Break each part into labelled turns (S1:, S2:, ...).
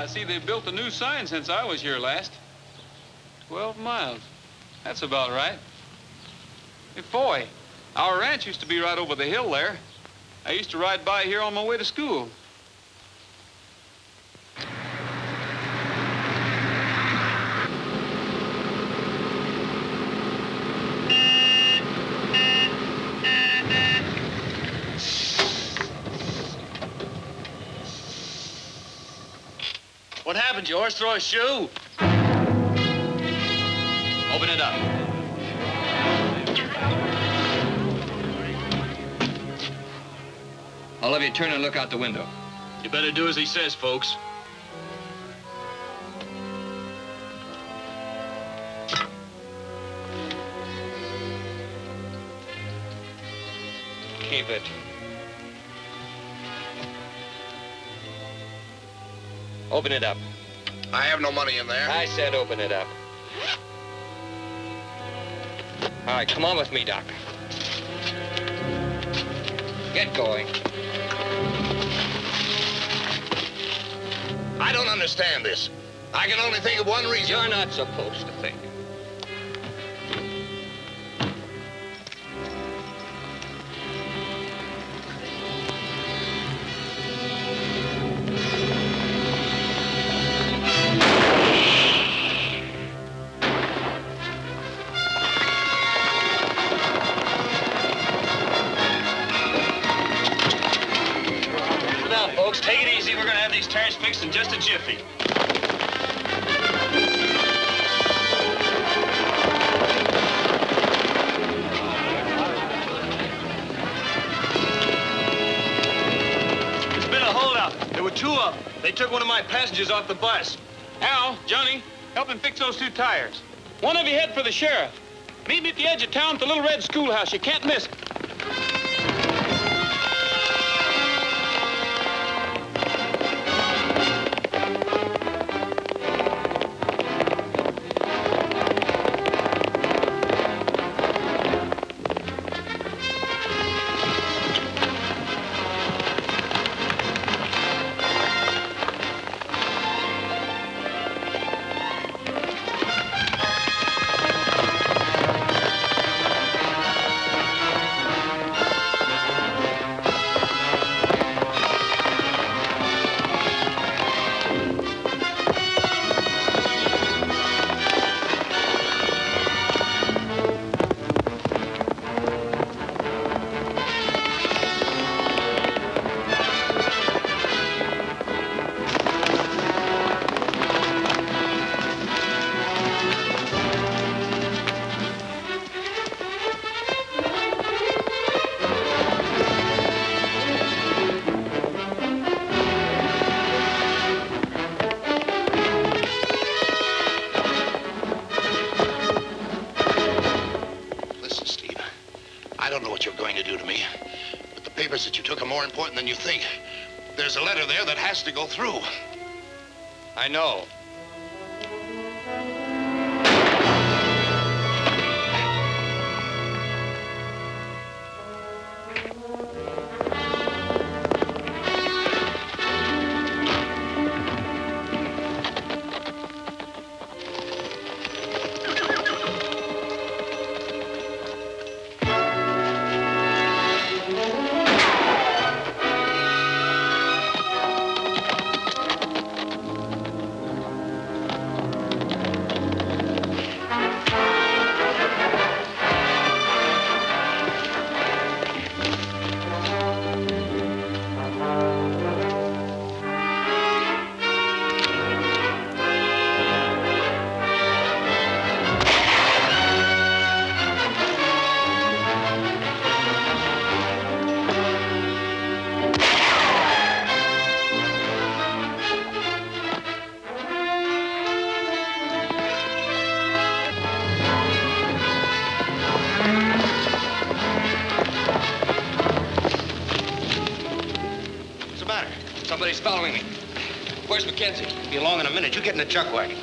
S1: I see they built a new sign since I was here last. 12 miles. That's about right. Hey, boy, our ranch used to be right over the hill there. I used to ride by here on my way to school.
S2: What happened? Your horse throw a shoe? Open it up.
S3: All of you turn and look out the window.
S2: You better do as he says, folks.
S3: Keep it. Open it up.
S4: I have no money in there.
S3: I said open it up. All right, come on with me, Doc. Get going.
S4: I don't understand this. I can only think of one reason.
S3: You're not supposed to think.
S2: Take it easy. We're going to have these tires fixed in just a jiffy. It's been a holdup. There were two of them. They took one of my passengers off the bus.
S1: Al, Johnny, help him fix those two tires. One of you head for the sheriff. Meet me at the edge of town at the little red schoolhouse. You can't miss it.
S4: That you took are more important than you think. There's a letter there that has to go through.
S3: I know. Somebody's following me. Where's Mackenzie?
S4: Be along in a minute. You get in the chuck wagon.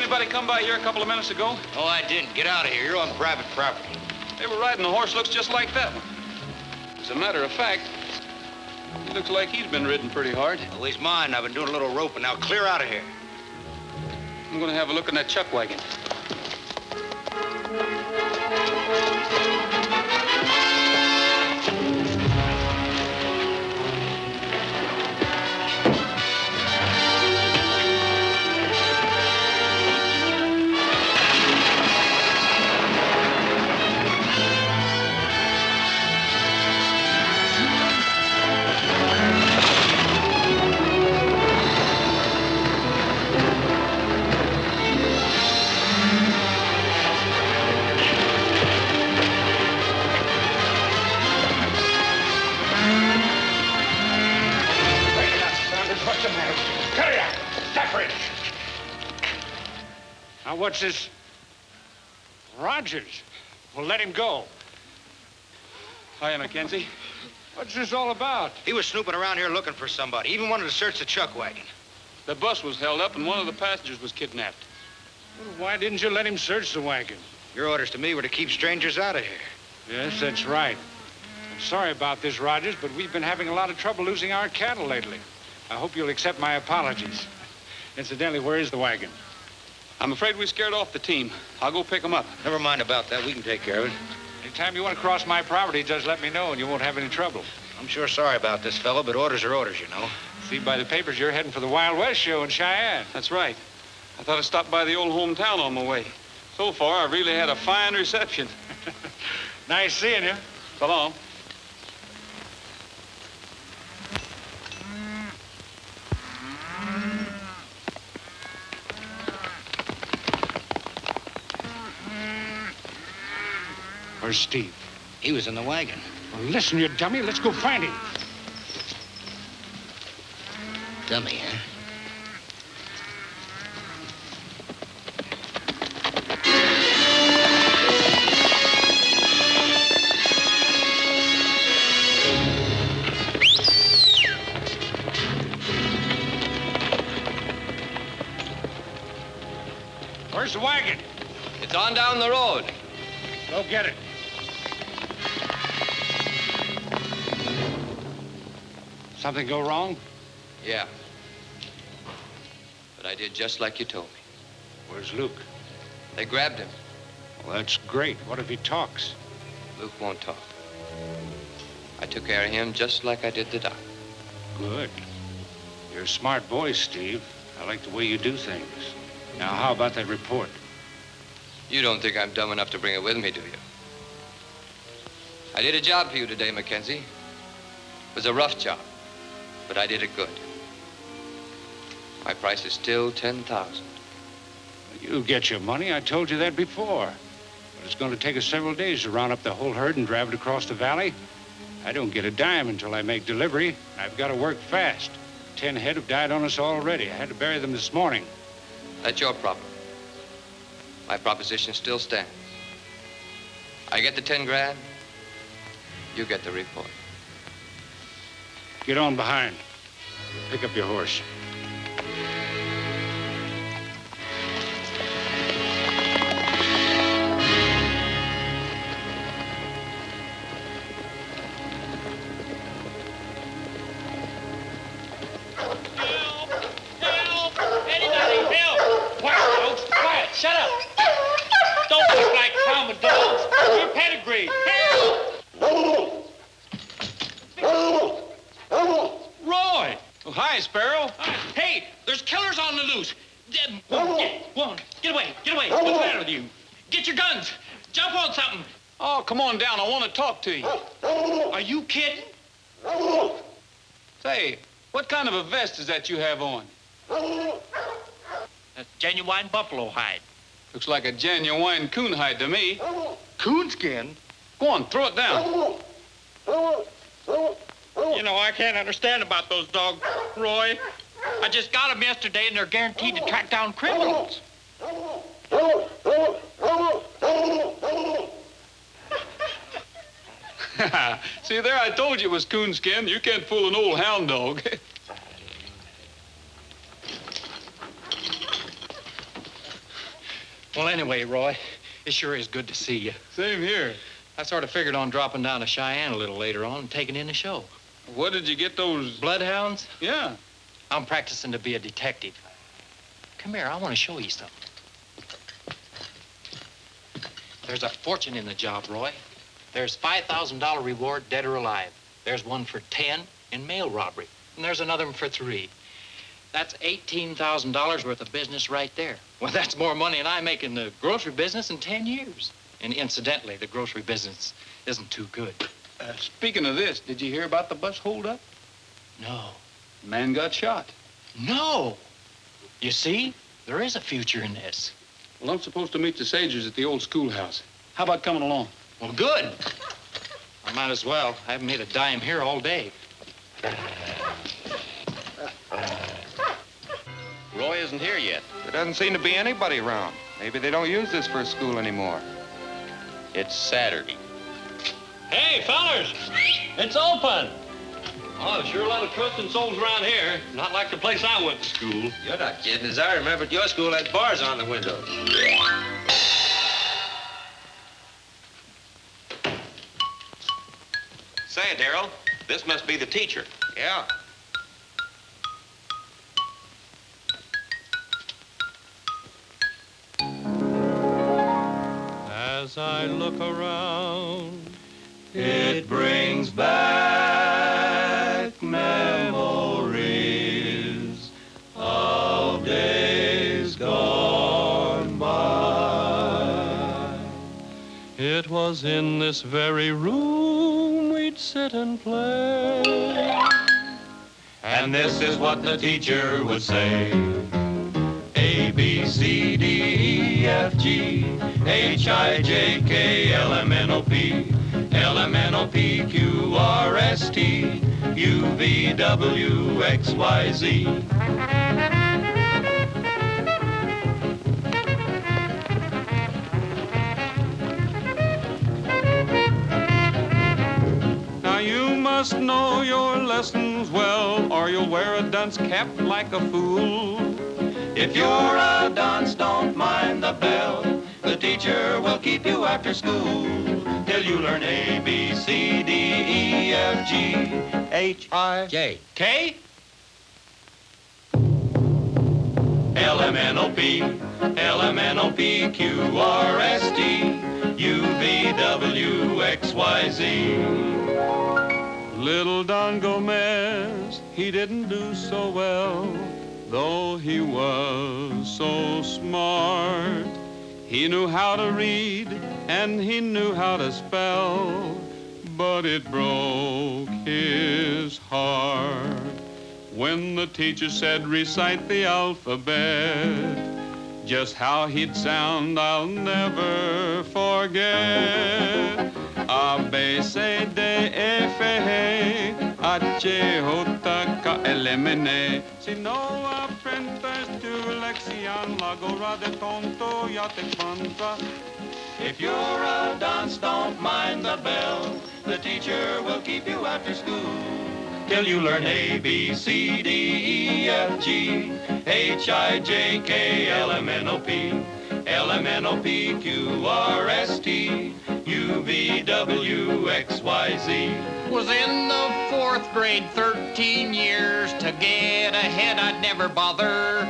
S1: anybody come by here a couple of minutes ago?
S3: Oh, I didn't. Get out of here. You're on private property.
S1: They were riding a horse looks just like that one. As a matter of fact, he looks like he's been ridden pretty hard.
S3: Well, he's mine. I've been doing a little roping. Now clear out of here.
S1: I'm gonna have a look in that chuck wagon.
S5: Now, what's this? Rogers. Well, let him go.
S1: Hiya, Mackenzie.
S5: What's this all about?
S3: He was snooping around here looking for somebody. He even wanted to search the chuck wagon.
S1: The bus was held up and one of the passengers was kidnapped.
S5: Well, why didn't you let him search the wagon?
S3: Your orders to me were to keep strangers out of here.
S5: Yes, that's right. I'm sorry about this, Rogers, but we've been having a lot of trouble losing our cattle lately. I hope you'll accept my apologies. Incidentally, where is the wagon?
S1: I'm afraid we scared off the team. I'll go pick them up.
S3: Never mind about that. We can take care of it.
S5: Anytime you want to cross my property, just let me know and you won't have any trouble.
S3: I'm sure sorry about this, fellow, but orders are orders, you know.
S5: See by the papers you're heading for the Wild West show in Cheyenne.
S1: That's right. I thought I'd stop by the old hometown on my way. So far, I've really had a fine reception.
S5: Nice seeing you.
S1: So long.
S5: Where's Steve?
S3: He was in the wagon.
S5: Well, listen, you dummy. Let's go find him.
S3: Dummy, huh?
S5: Where's the wagon?
S2: It's on down the road.
S5: Go get it. Something go wrong?
S2: Yeah. But I did just like you told me.
S5: Where's Luke?
S2: They grabbed him.
S5: Well, that's great. What if he talks?
S2: Luke won't talk. I took care of him just like I did the doc.
S5: Good. You're a smart boy, Steve. I like the way you do things. Now, how about that report?
S2: You don't think I'm dumb enough to bring it with me, do you? I did a job for you today, Mackenzie. It was a rough job, but I did it good. My price is still 10,000.
S5: You'll get your money. I told you that before. But it's going to take us several days to round up the whole herd and drive it across the valley. I don't get a dime until I make delivery. I've got to work fast. 10 head have died on us already. I had to bury them this morning.
S2: That's your problem. My proposition still stands. I get the 10 grand, you get the report.
S5: Get on behind. Pick up your horse.
S6: Shut up! Don't look like common dogs. We're pedigree. Help! Roy!
S1: Oh, hi, Sparrow.
S6: Hey, there's killers on the loose. Get away. Get away. What's the matter with you? Get your guns. Jump on something.
S1: Oh, come on down. I want to talk to you.
S6: Are you kidding?
S1: Say, what kind of a vest is that you have on?
S6: That's genuine buffalo hide.
S1: Looks like a genuine coon hide to me.
S6: Coonskin?
S1: Go on, throw it down.
S6: You know, I can't understand about those dogs, Roy. I just got them yesterday, and they're guaranteed to track down criminals.
S1: See there, I told you it was coonskin. You can't fool an old hound dog.
S6: Well, anyway, Roy, it sure is good to see you.
S1: Same here.
S6: I sort of figured on dropping down to Cheyenne a little later on and taking in a show.
S1: What did you get those?
S6: Bloodhounds?
S1: Yeah.
S6: I'm practicing to be a detective. Come here, I want to show you something. There's a fortune in the job, Roy. There's $5,000 reward, dead or alive. There's one for 10 in mail robbery, and there's another one for 3. That's $18,000 worth of business right there. Well, that's more money than I make in the grocery business in 10 years. And incidentally, the grocery business isn't too good.
S1: Speaking of this, did you hear about the bus holdup?
S6: No.
S1: Man got shot.
S6: No! You see, there is a future in this.
S1: Well, I'm supposed to meet the Sagers at the old schoolhouse. How about coming along?
S6: Well, good. I might as well. I haven't made a dime here all day.
S7: Roy isn't here yet.
S2: There doesn't seem to be anybody around. Maybe they don't use this for a school anymore.
S7: It's Saturday.
S8: Hey, fellers, it's open. Oh, there's sure a lot of trusting souls around here. Not like the place I went to school.
S7: You're not kidding. As I remember, your school had bars on the windows. Say, Darryl, this must be the teacher.
S2: Yeah.
S8: As I look around, it brings back memories of days gone by. It was in this very room we'd sit and play. And this is what the teacher would say. A, B, C, D, E, F, G, H, I, J, K, L, M, N, O, P, L, M, N, O, P, Q, R, S, T, U, V, W, X, Y, Z. Now you must know your lessons well, or you'll wear a dunce cap like a fool. If you're a dunce, don't mind the bell. The teacher will keep you after school till you learn A, B, C, D, E, F, G, H, I,
S7: J.
S8: K, L, M, N, O, P, L, M, N, O, P, Q, R, S, T, U, V, W, X, Y, Z. Little Don Gomez, he didn't do so well, though he was so smart. He knew how to read and he knew how to spell, but it broke his heart when the teacher said recite the alphabet. Just how he'd sound I'll never forget. A, B, C, D, E, F, H, J, K, L, M, N. Si no aprendes tu lección, la gorra de tonto ya te espanta. If you're a dunce, don't mind the bell. The teacher will keep you after school till you learn A, B, C, D, E, F, G, H, I, J, K, L, M, N, O, P, L, M, N, O, P, Q, R, S, T, U, V, W, X, Y, Z.
S6: Was in the 4th grade 13 years. To get ahead, I'd never bother.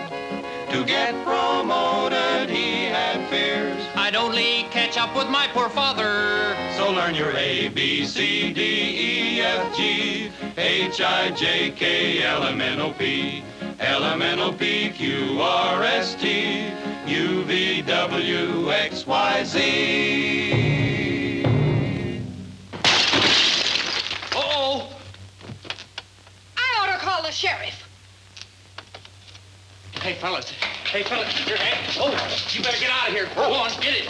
S8: To get promoted, he had fears.
S6: I'd only catch up with my poor father.
S8: So learn your A, B, C, D, E, F, G, H, I, J, K, L, M, N, O, P, L, M, N, O, P, Q, R, S, T, U, V, W, X, Y, Z.
S6: Uh-oh!
S9: I ought to call the sheriff.
S6: Hey, fellas, here, hey. Oh, you better get out of here. Go on, get it.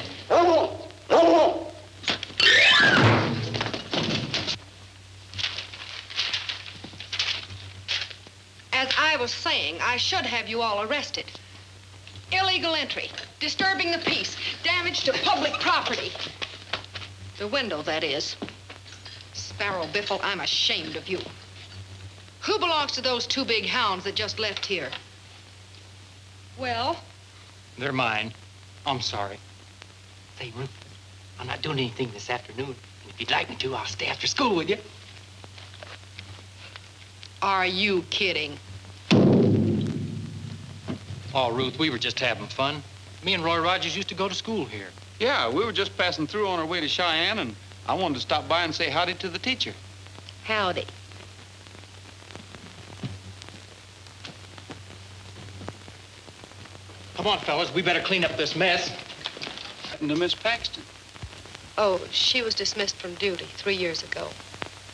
S9: As I was saying, I should have you all arrested. Illegal entry, disturbing the peace, damage to public property. The window, that is. Sparrow Biffle, I'm ashamed of you. Who belongs to those 2 big hounds that just left here? Well,
S6: They're mine. I'm sorry. Say, Ruth, I'm not doing anything this afternoon. And if you'd like me to, I'll stay after school with you.
S9: Are you kidding?
S6: Oh, Ruth, we were just having fun. Me and Roy Rogers used to go to school here.
S1: Yeah, we were just passing through on our way to Cheyenne, and I wanted to stop by and say howdy to the teacher.
S9: Howdy.
S6: Come on, fellas, we better clean up this mess.
S1: And to Miss Paxton.
S9: Oh, she was dismissed from duty 3 years ago.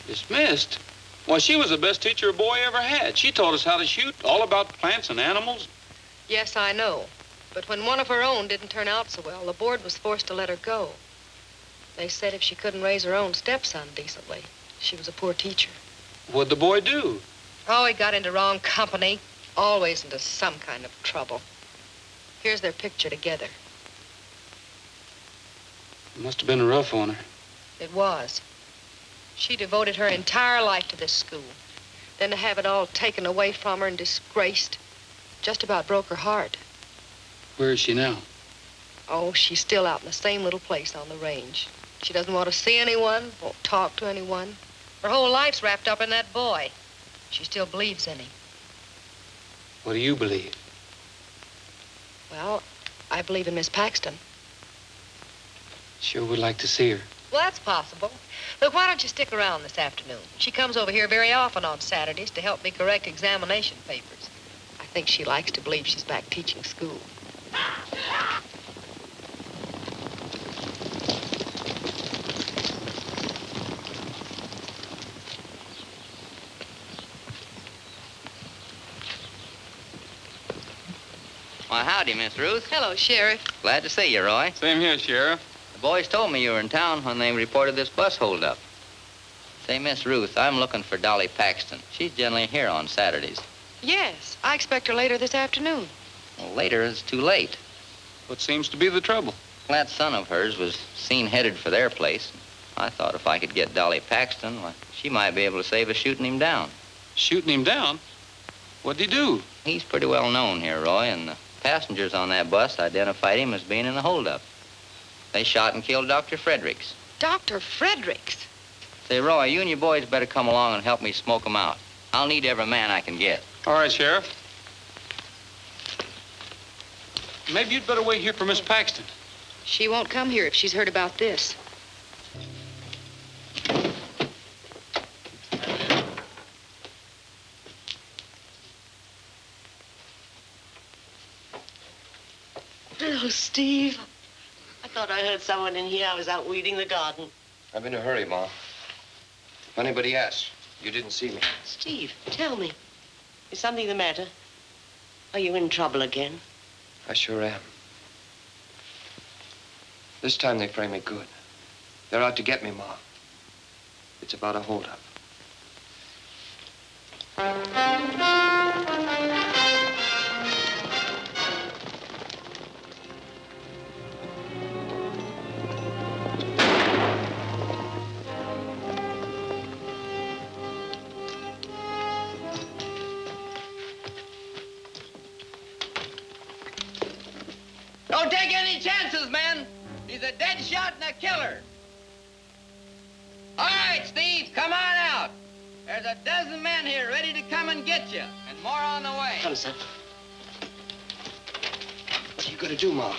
S1: Dismissed? Well, she was the best teacher a boy ever had. She taught us how to shoot, all about plants and animals.
S9: Yes, I know. But when one of her own didn't turn out so well, the board was forced to let her go. They said if she couldn't raise her own stepson decently, she was a poor teacher.
S1: What'd the boy do?
S9: Oh, he got into wrong company, always into some kind of trouble. Here's their picture together.
S1: It must have been rough on her.
S9: It was. She devoted her entire life to this school. Then to have it all taken away from her and disgraced just about broke her heart.
S1: Where is she now?
S9: Oh, she's still out in the same little place on the range. She doesn't want to see anyone, won't talk to anyone. Her whole life's wrapped up in that boy. She still believes in him.
S1: What do you believe?
S9: Well, I believe in Miss Paxton.
S1: Sure would like to see her.
S9: Well, that's possible. Look, why don't you stick around this afternoon? She comes over here very often on Saturdays to help me correct examination papers. I think she likes to believe she's back teaching school.
S2: Well, howdy, Miss Ruth.
S9: Hello, Sheriff.
S2: Glad to see you, Roy.
S1: Same here, Sheriff.
S2: The boys told me you were in town when they reported this bus holdup. Say, Miss Ruth, I'm looking for Dolly Paxton. She's generally here on Saturdays.
S9: Yes, I expect her later this afternoon.
S2: Well, later is too late.
S1: What seems to be the trouble?
S2: That son of hers was seen headed for their place. I thought if I could get Dolly Paxton, well, she might be able to save us shooting him down.
S1: Shooting him down? What'd he do?
S2: He's pretty well known here, Roy, and the passengers on that bus identified him as being in the holdup. They shot and killed Dr. Fredericks.
S9: Dr. Fredericks?
S2: Say, Roy, you and your boys better come along and help me smoke him out. I'll need every man I can get.
S1: All right, Sheriff. Maybe you'd better wait here for Miss Paxton.
S9: She won't come here if she's heard about this.
S10: Oh, Steve. I thought I heard someone in here. I was out weeding the garden.
S11: I'm in a hurry, Ma. If anybody asks, you didn't see me.
S10: Steve, tell me. Is something the matter? Are you in trouble again?
S11: I sure am. This time they frame me good. They're out to get me, Ma. It's about a holdup.
S2: Don't take any chances, men. He's a dead shot and a killer. All right, Steve, come on out. There's a dozen men here ready to come and get you, and more on the way.
S10: Come, son.
S11: What are you gonna do, Ma?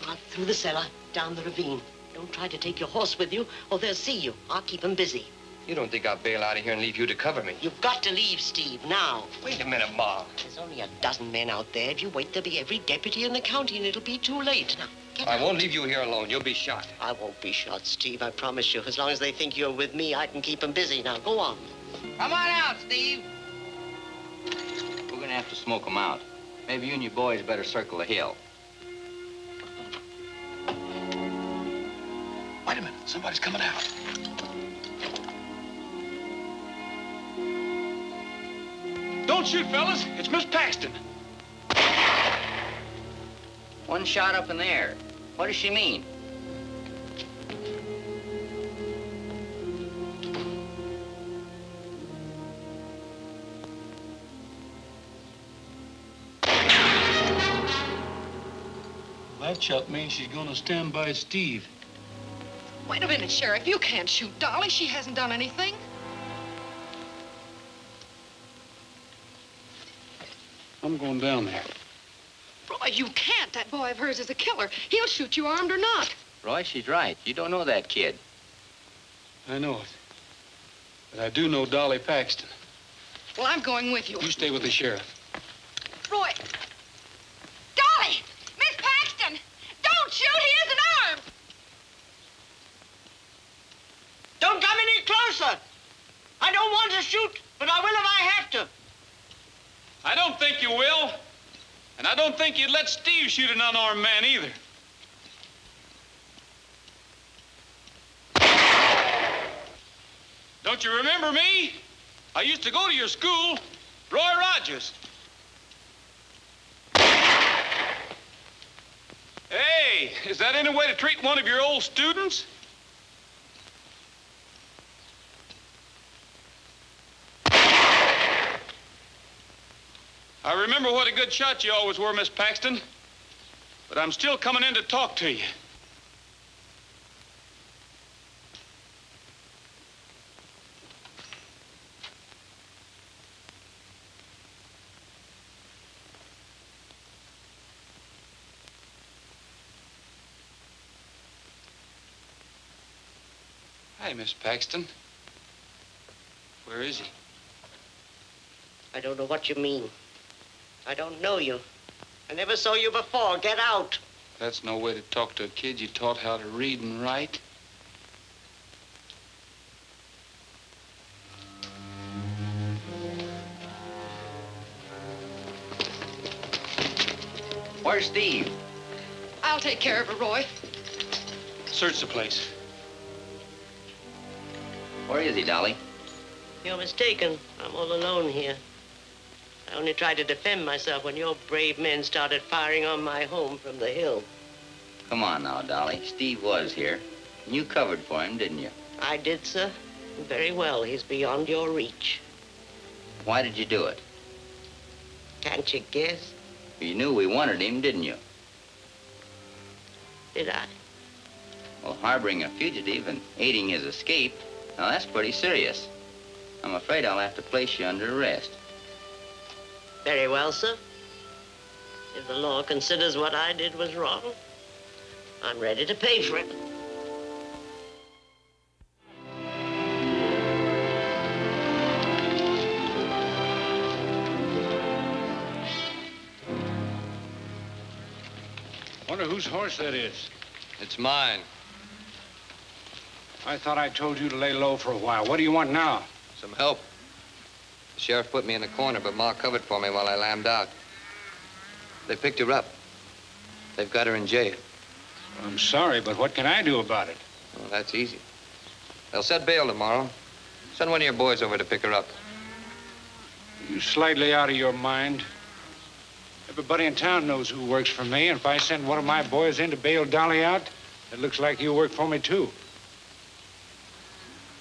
S10: Go out through the cellar, down the ravine. Don't try to take your horse with you, or they'll see you. I'll keep them busy.
S11: You don't think I'll bail out of here and leave you to cover me?
S10: You've got to leave, Steve, now.
S11: Wait a minute, Ma.
S10: There's only a dozen men out there. If you wait, there'll be every deputy in the county, and it'll be too late. Now, get
S11: I
S10: out.
S11: won't leave you here alone. You'll be shot.
S10: I won't be shot, Steve, I promise you. As long as they think you're with me, I can keep them busy. Now, go on.
S2: Come on out, Steve. We're gonna have to smoke them out. Maybe you and your boys better circle the hill.
S4: Wait a minute. Somebody's coming out.
S1: Don't shoot, fellas. It's Miss Paxton.
S2: One shot up in the air. What does she mean?
S12: That chuck means she's gonna stand by Steve.
S9: Wait a minute, Sheriff. You can't shoot Dolly. She hasn't done anything.
S12: I'm going down there.
S9: Roy, you can't. That boy of hers is a killer. He'll shoot you armed or not.
S13: Roy, she's right. You don't know that kid.
S12: I know it. But I do know Dolly Paxton.
S9: Well, I'm going with you.
S12: You stay with the sheriff.
S9: Roy! Dolly! Miss Paxton! Don't shoot! He isn't armed!
S10: Don't come any closer! I don't want to shoot, but I will if I have to.
S1: I don't think you will. And I don't think you'd let Steve shoot an unarmed man either. Don't you remember me? I used to go to your school, Roy Rogers. Hey, is that any way to treat one of your old students? I remember what a good shot you always were, Miss Paxton. But I'm still coming in to talk to you. Hi, Miss Paxton. Where is he?
S10: I don't know what you mean. I don't know you. I never saw you before. Get out.
S1: That's no way to talk to a kid you taught how to read and write.
S13: Where's Steve?
S9: I'll take care of her, Roy.
S1: Search the place.
S13: Where is he, Dolly?
S10: You're mistaken. I'm all alone here. I only tried to defend myself when your brave men started firing on my home from the hill.
S13: Come on now, Dolly. Steve was here. You covered for him, didn't you?
S10: I did, sir. Very well. He's beyond your reach.
S13: Why did you do it?
S10: Can't you guess?
S13: You knew we wanted him, didn't you?
S10: Did I?
S13: Well, harboring a fugitive and aiding his escape, now that's pretty serious. I'm afraid I'll have to place you under arrest.
S10: Very well, sir. If the law considers what I did was wrong, I'm ready to pay for it.
S5: Wonder whose horse that is.
S2: It's mine.
S5: I thought I told you to lay low for a while. What do you want now?
S2: Some help. The sheriff put me in the corner, but Ma covered for me while I lambed out. They picked her up. They've got her in jail.
S5: I'm sorry, but what can I do about it?
S2: Well, that's easy. They'll set bail tomorrow. Send one of your boys over to pick her up.
S5: You slightly out of your mind. Everybody in town knows who works for me, and if I send one of my boys in to bail Dolly out, it looks like you work for me, too.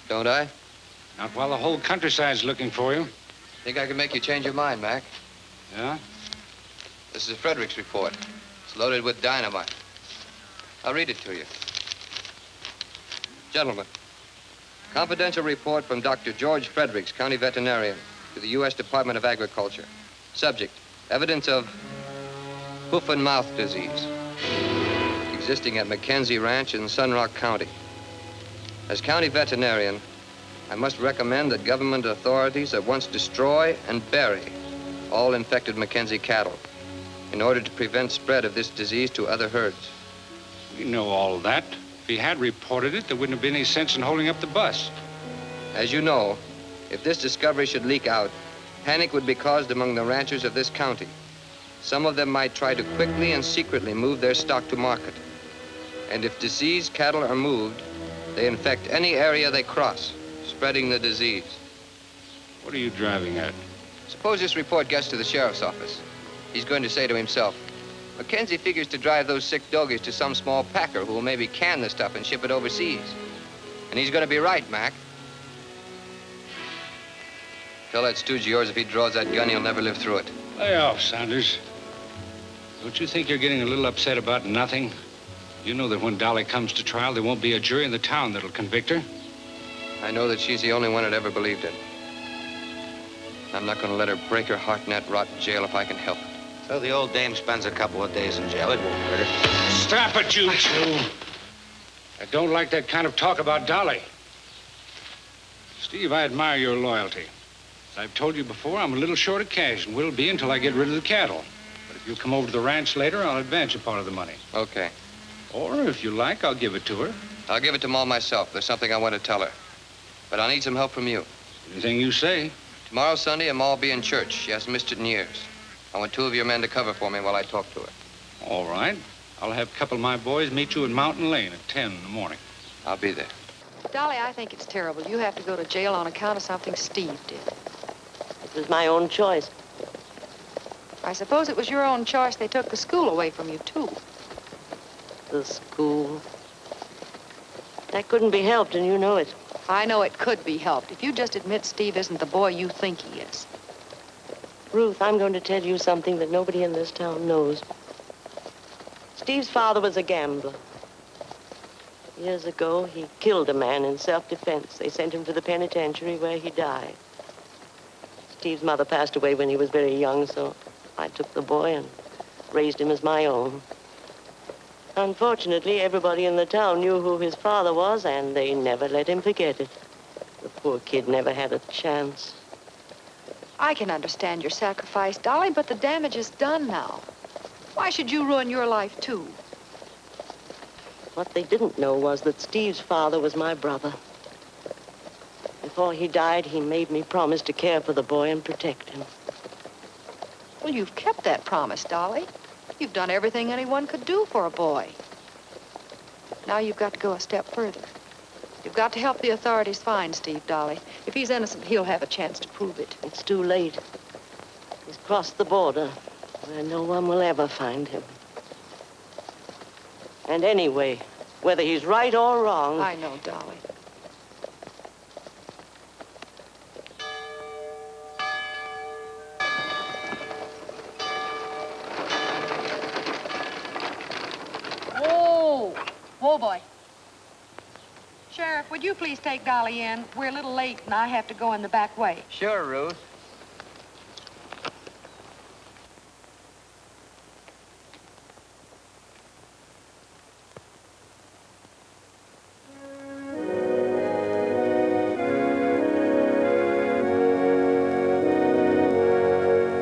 S2: Don't I?
S5: Not while the whole countryside's looking for you.
S2: Think I can make you change your mind, Mac?
S5: Yeah?
S2: This is Frederick's report. It's loaded with dynamite. I'll read it to you. Gentlemen, confidential report from Dr. George Fredericks, county veterinarian, to the U.S. Department of Agriculture. Subject, evidence of hoof-and-mouth disease existing at Mackenzie Ranch in Sunrock County. As county veterinarian, I must recommend that government authorities at once destroy and bury all infected Mackenzie cattle in order to prevent spread of this disease to other herds.
S5: We know all that. If he had reported it, there wouldn't have been any sense in holding up the bus.
S2: As you know, if this discovery should leak out, panic would be caused among the ranchers of this county. Some of them might try to quickly and secretly move their stock to market. And if diseased cattle are moved, they infect any area they cross, spreading the disease.
S5: What are you driving at?
S2: Suppose this report gets to the sheriff's office. He's going to say to himself, Mackenzie figures to drive those sick doggies to some small packer who will maybe can the stuff and ship it overseas. And he's going to be right, Mac. Tell that stooge of yours if he draws that gun, he'll never live through it.
S5: Lay off, Saunders. Don't you think you're getting a little upset about nothing? You know that when Dolly comes to trial, there won't be a jury in the town that'll convict her.
S11: I know that she's the only one that ever believed it. I'm not going to let her break her heart in that rotten jail if I can help it.
S3: So the old dame spends a couple of days in jail. It won't hurt her.
S5: Stop it, you two. I don't like that kind of talk about Dolly. Steve, I admire your loyalty. As I've told you before, I'm a little short of cash and will be until I get rid of the cattle. But if you'll come over to the ranch later, I'll advance you part of the money.
S11: Okay.
S5: Or, if you like, I'll give it to her.
S11: I'll give it to Ma myself. There's something I want to tell her. But I'll need some help from you.
S5: Anything you say.
S11: Tomorrow, Sunday, Ma will be in church. She hasn't missed it in years. I want 2 of your men to cover for me while I talk to her.
S5: All right. I'll have a couple of my boys meet you in Mountain Lane at 10 in the morning.
S11: I'll be there.
S9: Dolly, I think it's terrible. You have to go to jail on account of something Steve did.
S10: It was my own choice.
S9: I suppose it was your own choice they took the school away from you, too.
S10: The school. That couldn't be helped, and you know it.
S9: I know it could be helped if you just admit Steve isn't the boy you think he is.
S10: Ruth, I'm going to tell you something that nobody in this town knows. Steve's father was a gambler. Years ago, he killed a man in self-defense. They sent him to the penitentiary where he died. Steve's mother passed away when he was very young, so I took the boy and raised him as my own. Unfortunately, everybody in the town knew who his father was, and they never let him forget it. The poor kid never had a chance.
S9: I can understand your sacrifice, Dolly, but the damage is done now. Why should you ruin your life, too?
S10: What they didn't know was that Steve's father was my brother. Before he died, he made me promise to care for the boy and protect him.
S9: Well, you've kept that promise, Dolly. You've done everything anyone could do for a boy. Now you've got to go a step further. You've got to help the authorities find Steve, Dolly. If he's innocent, he'll have a chance to prove it.
S10: It's too late. He's crossed the border, where no one will ever find him. And anyway, whether he's right or wrong...
S9: I know, Dolly. Whoa, boy. Sheriff, would you please take Dolly in? We're a little late, and I have to go in the back way.
S2: Sure, Ruth.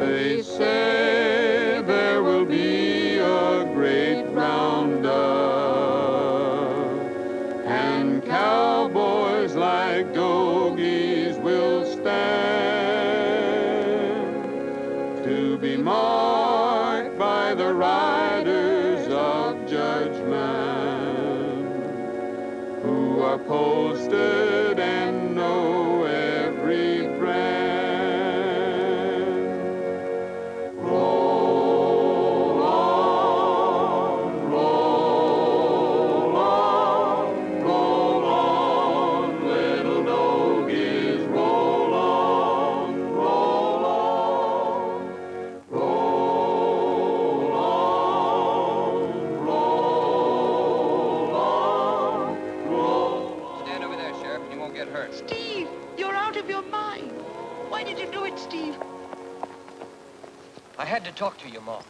S8: They say there will be a great roundup, and cowboys like doggies will stand to be marked by the riders of judgment, who are posted and know every brand. Roll on, roll on, roll on, little doggies, roll on, roll on, roll on, roll on, roll on.
S11: Stand over there, Sheriff, and you won't get hurt.
S10: Steve, you're out of your mind. Why did you do it, Steve?
S11: I had to talk to you, Ma.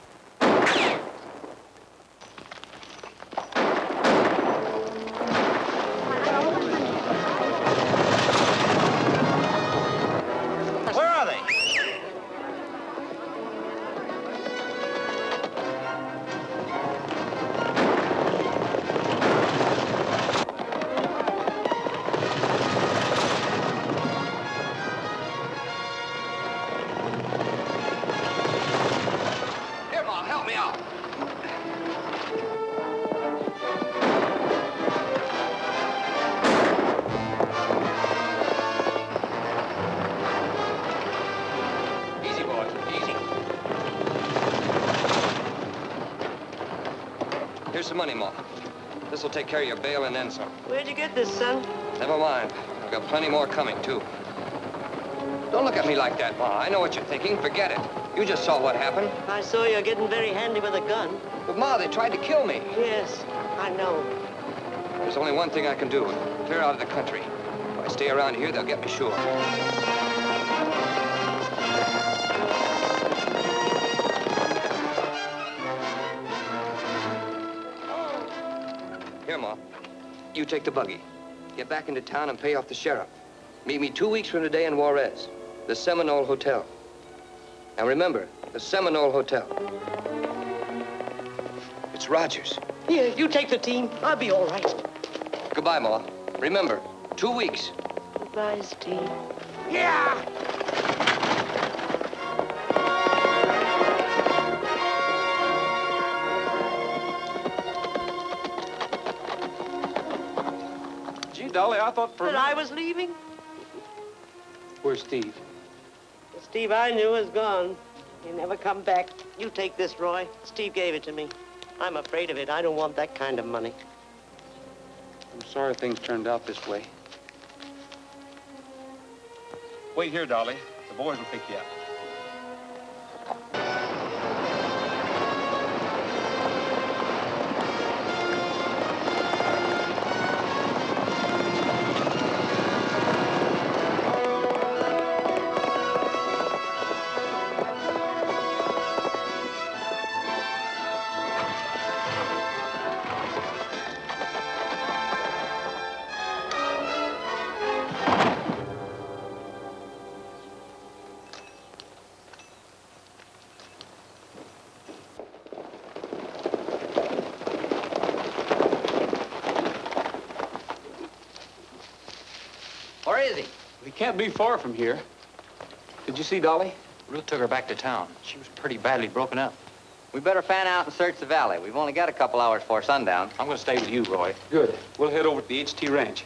S3: Where are they?
S11: Here, Ma, help me out. Easy, boys, easy. Here's some money, Ma. This'll take care of your bail and then some.
S10: Where'd you get this, son?
S11: Never mind. I've got plenty more coming, too. Don't look at me like that, Ma. I know what you're thinking. Forget it. You just saw what happened.
S10: I saw you getting very handy with a gun.
S11: But, Ma, they tried to kill me.
S10: Yes, I know.
S11: There's only one thing I can do. Clear out of the country. If I stay around here, they'll get me sure. Here, Ma. You take the buggy. Get back into town and pay off the sheriff. Meet me 2 weeks from today in Juarez, the Seminole Hotel. Now remember, the Seminole Hotel. It's Rogers.
S10: Here, you take the team. I'll be all right.
S11: Goodbye, Ma. Remember, 2 weeks.
S10: Goodbye, Steve.
S11: Yeah!
S12: Gee, Dolly, I thought for...
S10: That I was leaving?
S12: Where's Steve?
S10: The Steve I knew is gone. He never come back. You take this, Roy. Steve gave it to me. I'm afraid of it. I don't want that kind of money.
S12: I'm sorry things turned out this way. Wait here, Dolly. The boys will pick you up.
S6: Where is he?
S12: He can't be far from here. Did you see Dolly?
S6: Ruth took her back to town. She was pretty badly broken up.
S13: We better fan out and search the valley. We've only got a couple hours before sundown.
S6: I'm going to stay with you, Roy.
S12: Good. We'll head over to the HT Ranch.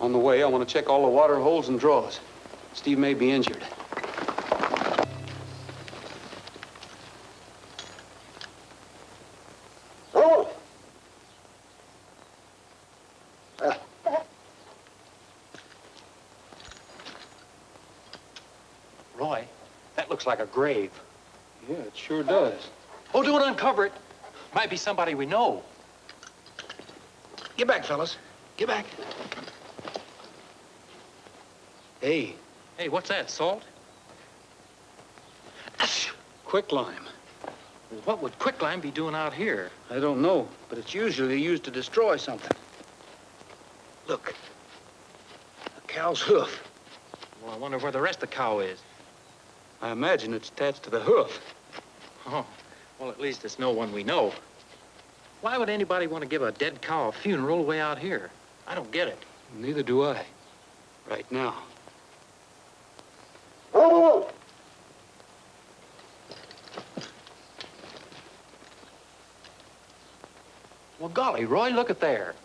S12: On the way, I want to check all the water holes and draws. Steve may be injured.
S6: Roy, that looks like a grave.
S12: Yeah, it sure does.
S6: Oh, do it, uncover it. Might be somebody we know.
S12: Get back, fellas. Get back. Hey.
S6: Hey, what's that, salt?
S12: Quicklime.
S6: Well, what would quicklime be doing out here?
S12: I don't know, but it's usually used to destroy something. Look. A cow's hoof.
S6: Well, I wonder where the rest of the cow is.
S12: I imagine it's attached to the hoof.
S6: Oh, well, at least it's no one we know. Why would anybody want to give a dead cow a funeral way out here? I don't get it.
S12: Neither do I. Right now.
S6: Well, golly, Roy, look at there.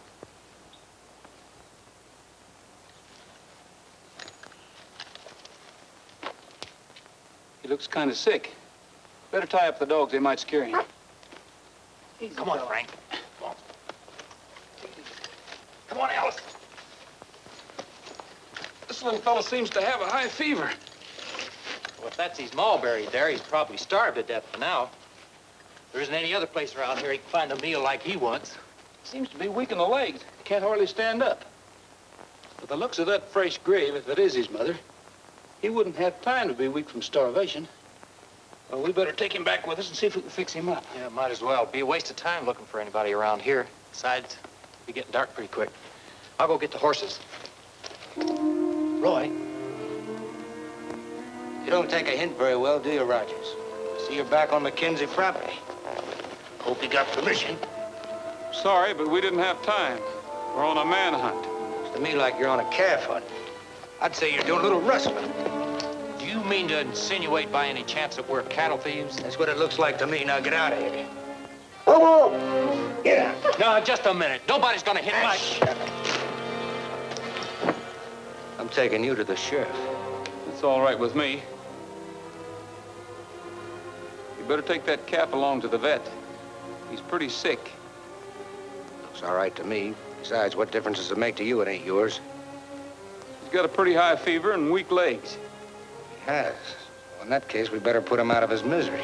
S12: He looks kind of sick. Better tie up the dogs. They might scare him.
S6: Come on, Frank. Come on. Come on, Alice.
S12: This little fella seems to have a high fever.
S6: Well, if that's his mulberry there, he's probably starved to death for now. There isn't any other place around here he can find a meal like he wants.
S12: Seems to be weak in the legs. Can't hardly stand up. But the looks of that fresh grave, if it is his mother, he wouldn't have time to be weak from starvation. Well, we better take him back with us and see if we can fix him up.
S6: Yeah, might as well. Be a waste of time looking for anybody around here. Besides, it'll be getting dark pretty quick. I'll go get the horses. Roy.
S3: You don't take a hint very well, do you, Rogers? See you're back on McKenzie property. Hope you got permission.
S12: Sorry, but we didn't have time. We're on a manhunt.
S3: Looks to me like you're on a calf hunt. I'd say you're doing a little rustling.
S6: Do you mean to insinuate by any chance that we're cattle thieves?
S3: That's what it looks like to me. Now get out of here. Get out.
S6: No, just a minute. Nobody's gonna hit my...
S3: I'm taking you to the sheriff.
S12: It's all right with me. You better take that calf along to the vet. He's pretty sick.
S3: Looks all right to me. Besides, what difference does it make to you? It ain't yours.
S12: He's got a pretty high fever and weak legs.
S3: Has. Well, in that case, we better put him out of his misery.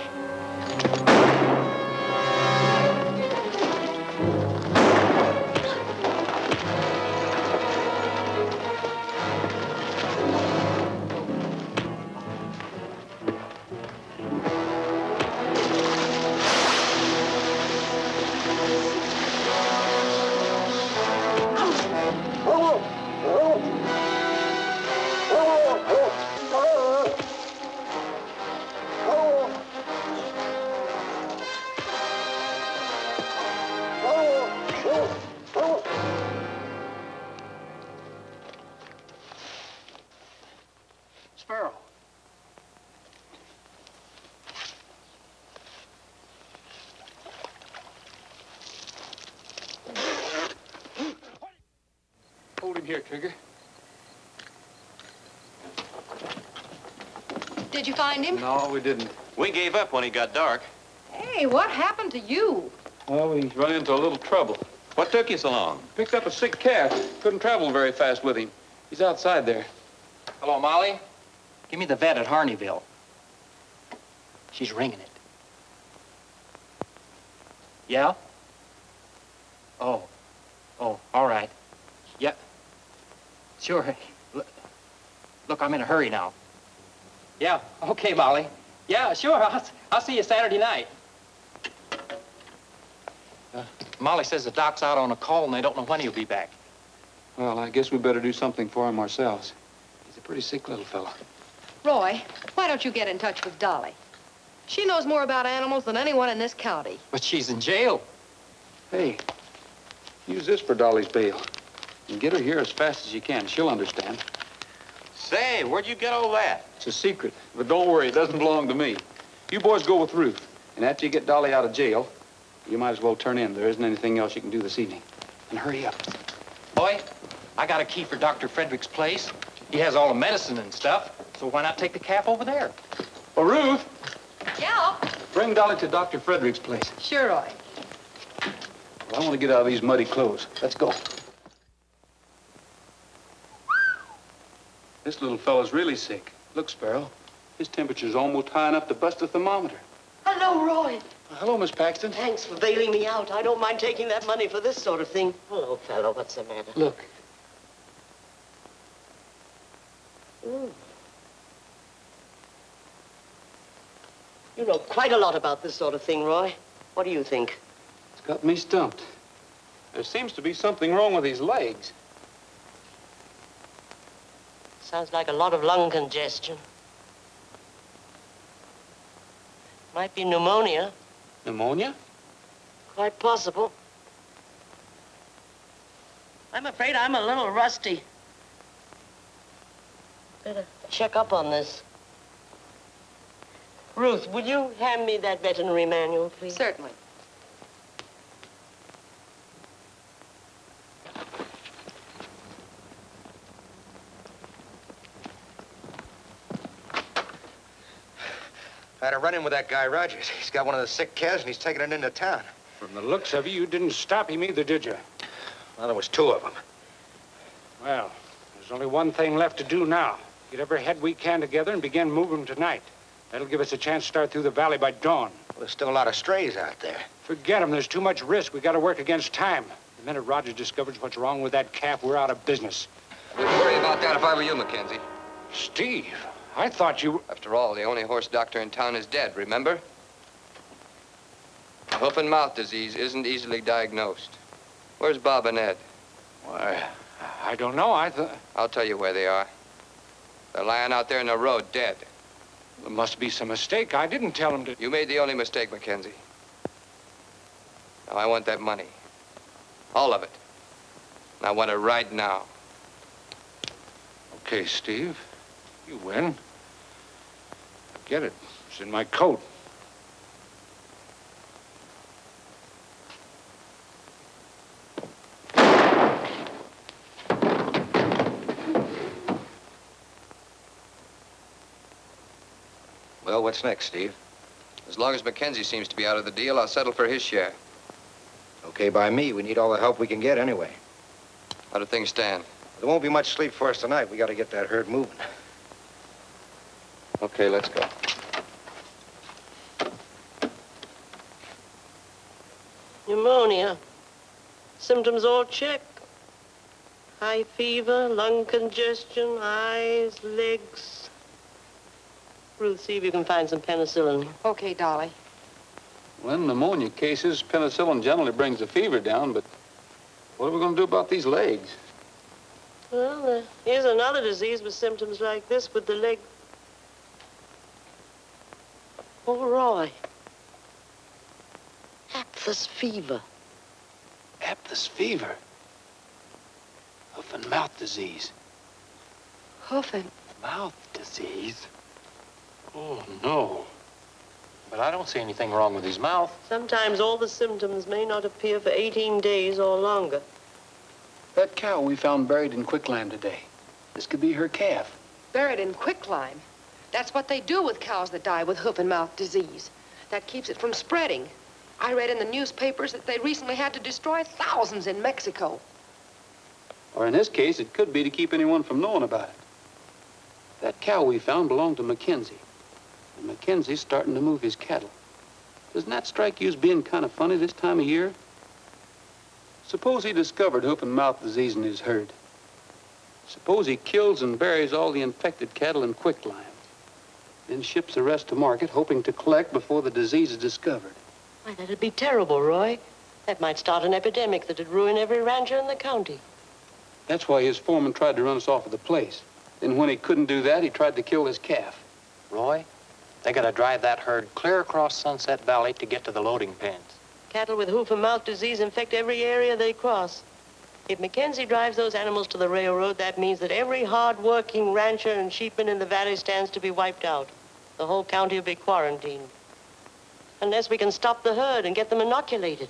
S12: Sparrow. Hold him here, Trigger.
S9: Did you find him?
S12: No, we didn't.
S7: We gave up when he got dark.
S9: Hey, what happened to you?
S12: Well, we run into a little trouble.
S7: What took you so long?
S12: Picked up a sick calf. Couldn't travel very fast with him. He's outside there.
S6: Hello, Molly? Give me the vet at Harneyville. She's ringing it. Yeah? Oh, all right. Yeah. Sure. Hey, look, I'm in a hurry now. Yeah, okay, Molly. Yeah, sure. I'll see you Saturday night. Molly says the doc's out on a call and they don't know when he'll be back.
S12: Well, I guess we better do something for him ourselves. He's a pretty sick little fellow.
S9: Roy, why don't you get in touch with Dolly? She knows more about animals than anyone in this county.
S6: But she's in jail.
S12: Hey, use this for Dolly's bail. And get her here as fast as you can. She'll understand.
S7: Say, where'd you get all that?
S12: It's a secret, but don't worry, it doesn't belong to me. You boys go with Ruth, and after you get Dolly out of jail, you might as well turn in. There isn't anything else you can do this evening. And hurry up.
S6: Boy, I got a key for Dr. Frederick's place. He has all the medicine and stuff, so why not take the calf over there?
S12: Oh, Ruth,
S9: Yeah?
S12: bring Dolly to Dr. Frederick's place.
S9: Sure, Roy.
S12: Well, I want to get out of these muddy clothes. Let's go. This little fellow's really sick. Look, Sparrow, his temperature's almost high enough to bust a thermometer.
S10: Hello, Roy.
S12: Hello, Miss Paxton.
S10: Thanks for bailing me out. I don't mind taking that money for this sort of thing. Hello, fellow. What's the matter?
S12: Look.
S10: You know quite a lot about this sort of thing, Roy. What do you think?
S12: It's got me stumped. There seems to be something wrong with his legs.
S10: Sounds like a lot of lung congestion. Might be pneumonia.
S12: Pneumonia?
S10: Quite possible. I'm afraid I'm a little rusty. Better check up on this. Ruth, will you hand me that veterinary manual, please?
S9: Certainly.
S3: I had a run-in with that guy, Rogers. He's got one of the sick calves, and he's taking it into town.
S5: From the looks of you didn't stop him either, did you?
S3: Well, there was two of them.
S5: Well, there's only one thing left to do now. Get every head we can together and begin moving tonight. That'll give us a chance to start through the valley by dawn.
S3: Well, there's still a lot of strays out there.
S5: Forget them. There's too much risk. We got to work against time. The minute Roger discovers what's wrong with that calf, we're out of business.
S2: I wouldn't worry about that if I were you, Mackenzie.
S5: Steve, I thought you...
S2: After all, the only horse doctor in town is dead, remember? A hoof-and-mouth disease isn't easily diagnosed. Where's Bob and Ed?
S5: Why, I don't know. I thought...
S2: I'll tell you where they are. They're lying out there in the road, dead.
S5: There must be some mistake. I didn't tell him to...
S2: You made the only mistake, Mackenzie. Now, I want that money. All of it. And I want it right now.
S5: Okay, Steve. You win. Get it. It's in my coat.
S3: Well, what's next, Steve?
S2: As long as Mackenzie seems to be out of the deal, I'll settle for his share.
S3: Okay by me. We need all the help we can get anyway.
S2: How do things stand?
S3: There won't be much sleep for us tonight. We got to get that herd moving.
S2: Okay, let's go.
S10: Pneumonia. Symptoms all check. High fever, lung congestion, eyes, legs. Ruth, see if you can find some penicillin.
S9: Okay, Dolly.
S12: Well, in pneumonia cases, penicillin generally brings the fever down, but what are we going to do about these legs?
S10: Well, here's another disease with symptoms like this with the leg. Oh, Roy. Aphthous fever.
S12: Aphthous fever. Hoof-and-mouth disease.
S9: Hoof-and-mouth
S12: disease? Oh, no.
S6: But I don't see anything wrong with his mouth.
S10: Sometimes all the symptoms may not appear for 18 days or longer.
S12: That cow we found buried in quicklime today. This could be her calf.
S9: Buried in quicklime. That's what they do with cows that die with hoof-and-mouth disease. That keeps it from spreading. I read in the newspapers that they recently had to destroy thousands in Mexico.
S12: Or in this case, it could be to keep anyone from knowing about it. That cow we found belonged to Mackenzie. And Mackenzie's starting to move his cattle. Doesn't that strike you as being kind of funny this time of year? Suppose he discovered hoof-and-mouth disease in his herd. Suppose he kills and buries all the infected cattle in quicklime. Then ships the rest to market, hoping to collect before the disease is discovered.
S10: Why, that'd be terrible, Roy. That might start an epidemic that'd ruin every rancher in the county.
S12: That's why his foreman tried to run us off of the place. Then when he couldn't do that, he tried to kill his calf.
S6: Roy, they gotta drive that herd clear across Sunset Valley to get to the loading pens.
S10: Cattle with hoof-and-mouth disease infect every area they cross. If Mackenzie drives those animals to the railroad, that means that every hard-working rancher and sheepman in the valley stands to be wiped out. The whole county will be quarantined. Unless we can stop the herd and get them inoculated.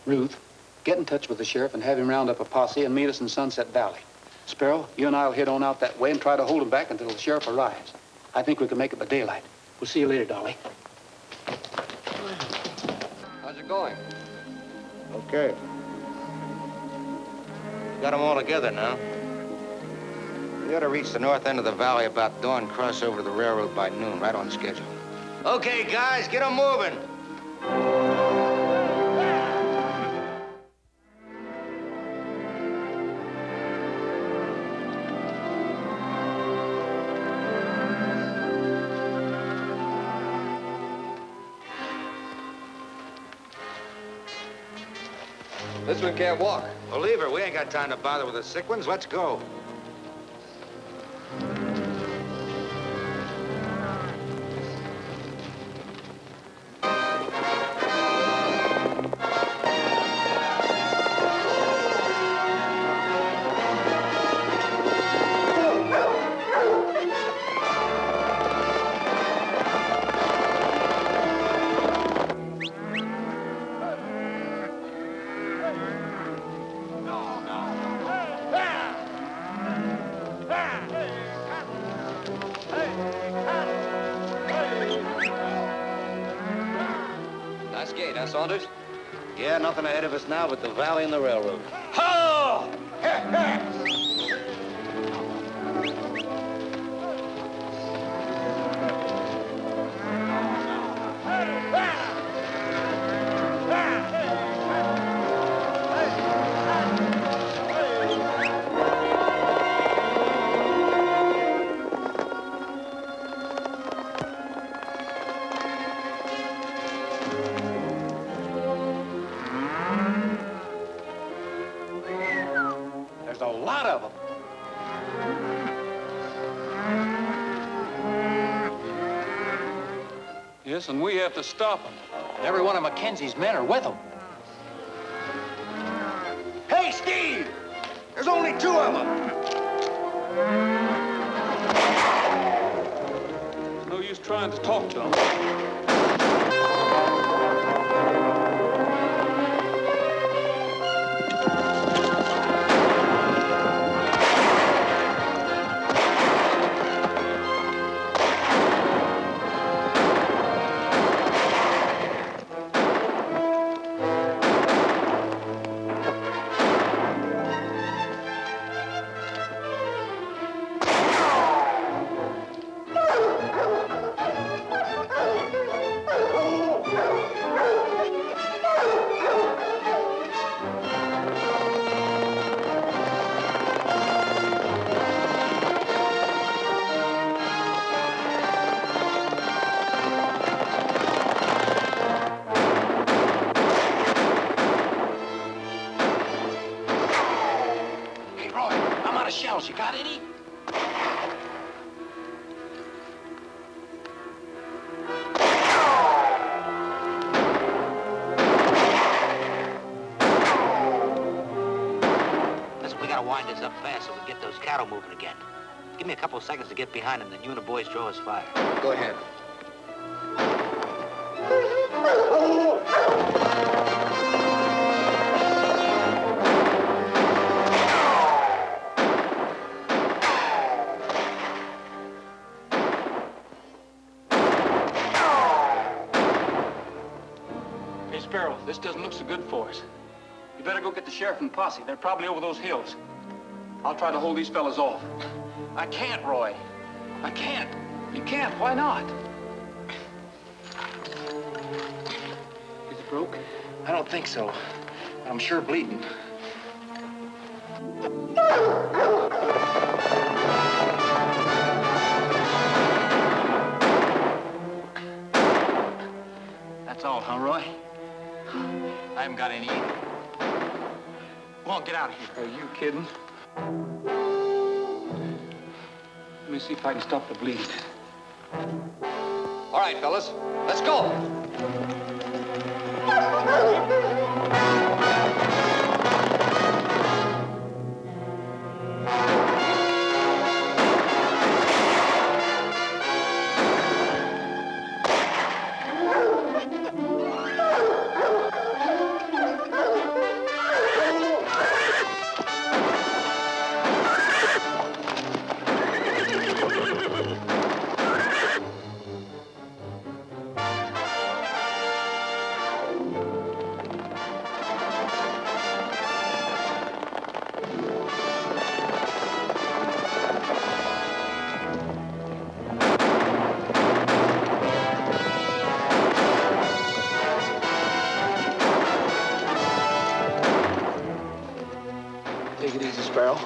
S12: Ruth, get in touch with the sheriff and have him round up a posse and meet us in Sunset Valley. Sparrow, you and I will head on out that way and try to hold him back until the sheriff arrives. I think we can make it by daylight. We'll see you later, Dolly.
S2: How's it going?
S3: Okay. Got them all together now. We ought to reach the north end of the valley about dawn, cross over to the railroad by noon, right on schedule. Okay, guys, get them moving.
S2: This one can't walk.
S3: Well, leave her. We ain't got time to bother with the sick ones. Let's go.
S2: Nice gate, huh, Saunders?
S3: Yeah, nothing ahead of us now but the valley and the railroad.
S12: Ho! There's a lot of them. Yes, and we have to stop them.
S6: Every one of Mackenzie's men are with them.
S3: Hey, Steve! There's only two of them.
S12: There's no use trying to talk to them.
S6: got any?
S14: Listen, we gotta wind this up fast so we get those cattle moving again. Give me a couple of seconds to get behind them, then you and the boys draw us fire.
S11: Go ahead.
S12: Hey, Sparrow, this doesn't look so good for us. You better go get the sheriff and posse. They're probably over those hills. I'll try to hold these fellas off. I can't, Roy. I can't. You can't. Why not? Is it broke?
S6: I don't think so. But I'm sure bleeding.
S12: That's all, huh, Roy?
S6: I haven't got any either. Come on, get out of here.
S12: Are you kidding? Let me see if I can stop the bleed.
S11: All right, fellas, let's go.
S12: Take it easy, Sparrow.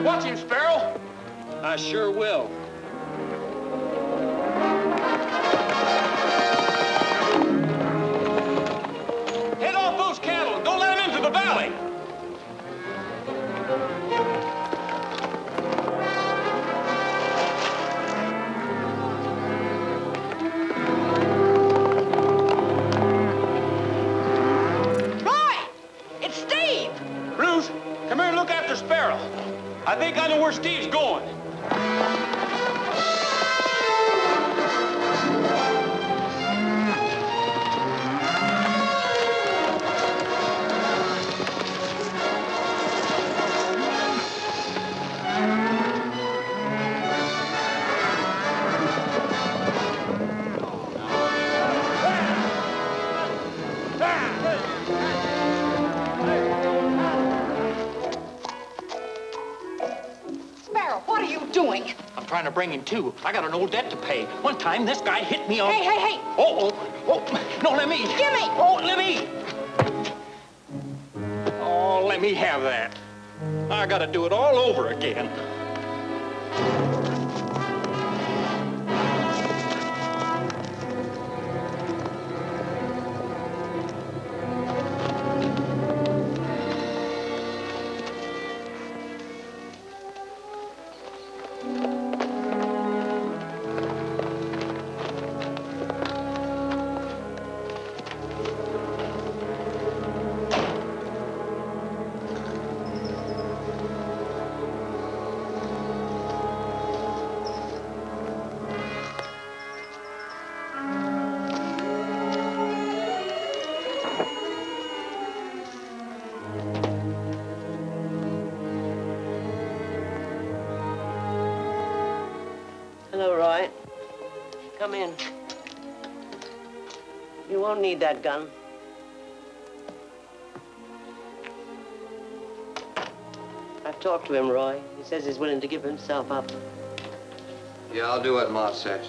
S12: Watch him, Sparrow.
S7: I sure will.
S12: Head off those cattle and don't let them into the valley.
S9: Roy! It's Steve!
S12: Bruce, come here and look after Sparrow. I think I know where Steve's going.
S9: Sparrow, what are you doing?
S6: I'm trying to bring him to. I got an old debt to pay. One time, this guy hit me on...
S9: Hey, hey, hey!
S6: Oh, no, let me.
S9: Give me!
S6: Oh, let me. Oh, let me have that. I gotta do it all over again.
S10: Come in. You won't need that gun. I've talked to him, Roy. He says he's willing to give himself up.
S11: Yeah, I'll do what Ma says.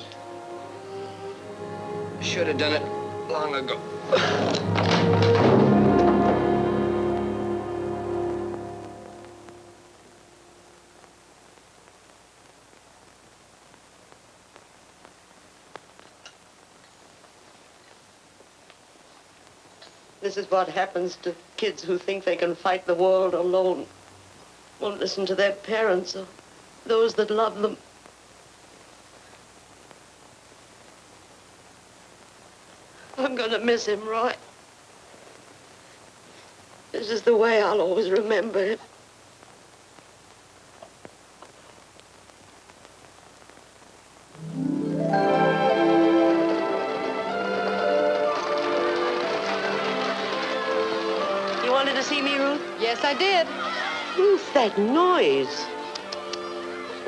S11: Should have done it long ago.
S10: This is what happens to kids who think they can fight the world alone. Won't listen to their parents or those that love them. I'm gonna miss him, Roy. This is the way I'll always remember him. You wanted to see me, Ruth?
S9: Yes, I did.
S10: Ruth, that noise.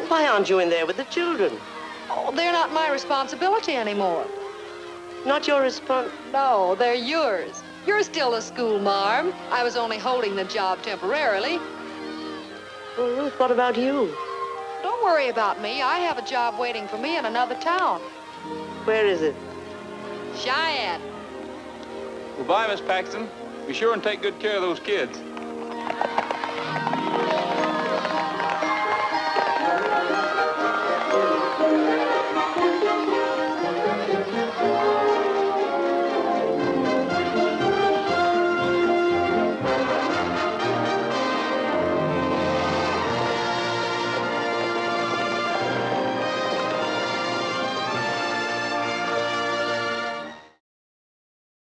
S10: Why aren't you in there with the children?
S9: Oh, they're not my responsibility anymore.
S10: Not your response?
S9: No, they're yours. You're still a school marm. I was only holding the job temporarily.
S10: Well, Ruth, what about you?
S9: Don't worry about me. I have a job waiting for me in another town.
S10: Where is it?
S9: Cheyenne.
S1: Well, bye, Miss Paxton. Be sure and take good care of those kids.